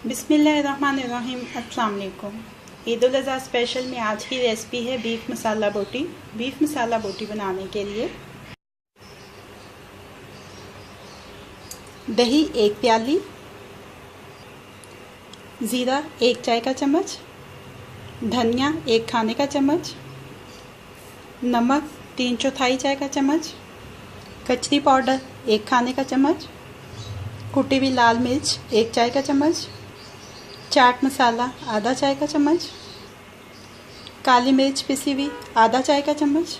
बिस्मिल्लाहिर्रहमानिर्रहीम। अस्सलाम वालेकुम। ईद उल अज़हा स्पेशल में आज की रेसिपी है बीफ मसाला बोटी। बीफ मसाला बोटी बनाने के लिए दही 1 प्याली, ज़ीरा 1 चाय का चम्मच, धनिया 1 खाने का चम्मच, नमक 3/4 चाय का चम्मच, कचरी पाउडर 1 खाने का चम्मच, कुटी हुई लाल मिर्च 1 चाय का चम्मच, चाट मसाला आधा चाय का चम्मच, काली मिर्च पिसी हुई आधा चाय का चम्मच,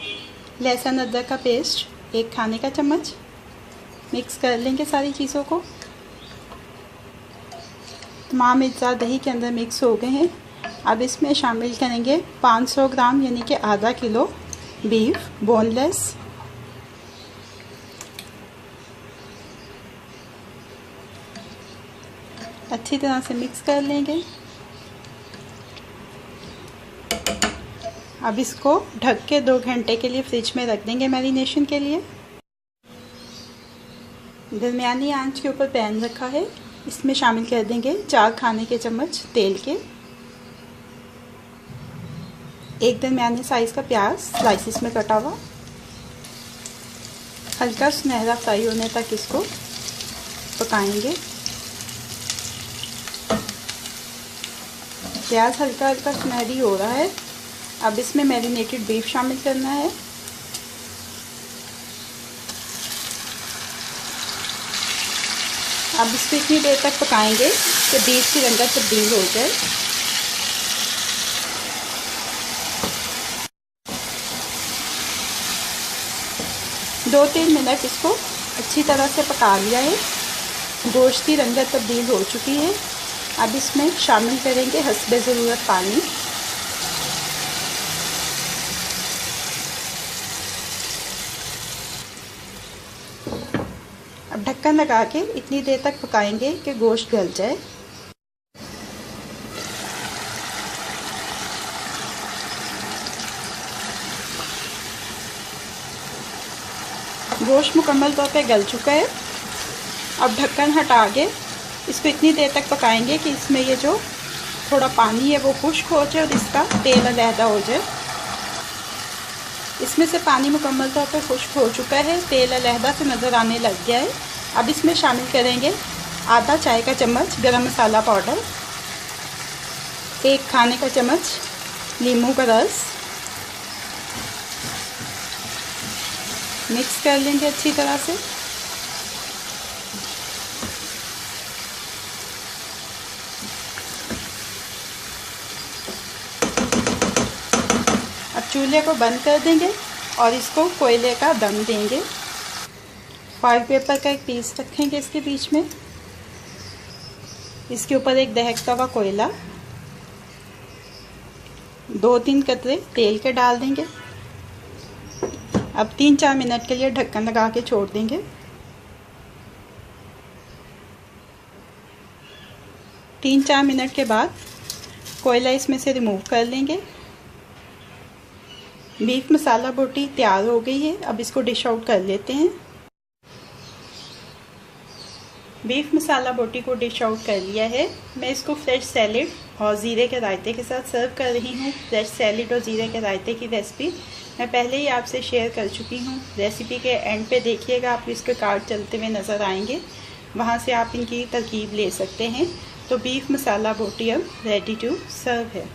लहसुन अदरक का पेस्ट 1 खाने का चम्मच। मिक्स कर लेंगे सारी चीज़ों को। तमाम अज्जा दही के अंदर मिक्स हो गए हैं। अब इसमें शामिल करेंगे 500 ग्राम यानी कि आधा किलो बीफ बोनलेस। अच्छी तरह से मिक्स कर लेंगे। अब इसको ढक के 2 घंटे के लिए फ्रिज में रख देंगे मैरिनेशन के लिए। दरमियानी आंच के ऊपर पैन रखा है, इसमें शामिल कर देंगे 4 खाने के चम्मच तेल के। 1 दरमियाने साइज़ का प्याज स्लाइसिस में कटा हुआ। हल्का सुनहरा फ्राई होने तक इसको पकाएंगे। प्याज हल्का हल्का सुनहरी हो रहा है। अब इसमें मैरिनेटेड बीफ शामिल करना है। अब इसको इतनी देर तक पकाएंगे कि बीफ की रंगत तब्दील हो जाए। दो 3 मिनट इसको अच्छी तरह से पका लिया है। गोश्त की रंगत तब्दील हो चुकी है। अब इसमें शामिल करेंगे हस्बे ज़रूरत पानी। अब ढक्कन लगा के इतनी देर तक पकाएंगे कि गोश्त गल जाए। गोश्त मुकम्मल तौर पे गल चुका है। अब ढक्कन हटा के इसको इतनी देर तक पकाएंगे कि इसमें ये जो थोड़ा पानी है वो खुश्क हो जाए और इसका तेल अलहदा हो जाए। इसमें से पानी मुकम्मल तौर पे खुश्क हो चुका है, तेल अलहदा से नज़र आने लग गया है। अब इसमें शामिल करेंगे आधा चाय का चम्मच गरम मसाला पाउडर, 1 खाने का चम्मच नींबू का रस। मिक्स कर लेंगे अच्छी तरह से। अब चूल्हे को बंद कर देंगे और इसको कोयले का दम देंगे। फॉइल पेपर का एक पीस रखेंगे इसके बीच में। इसके ऊपर एक दहकता हुआ कोयला, 2-3 कतरे तेल के डाल देंगे। अब 3-4 मिनट के लिए ढक्कन लगा के छोड़ देंगे। तीन 4 मिनट के बाद कोयला इसमें से रिमूव कर लेंगे। बीफ मसाला बोटी तैयार हो गई है। अब इसको डिश आउट कर लेते हैं। बीफ मसाला बोटी को डिश आउट कर लिया है। मैं इसको फ्रेश सैलेड और ज़ीरे के रायते के साथ सर्व कर रही हूँ। फ्रेश सैलेड और ज़ीरे के रायते की रेसिपी मैं पहले ही आपसे शेयर कर चुकी हूँ। रेसिपी के एंड पे देखिएगा, आपको इसके कार्ड चलते हुए नज़र आएंगे, वहाँ से आप इनकी तरकीब ले सकते हैं। तो बीफ मसाला बोटी अब रेडी टू सर्व है।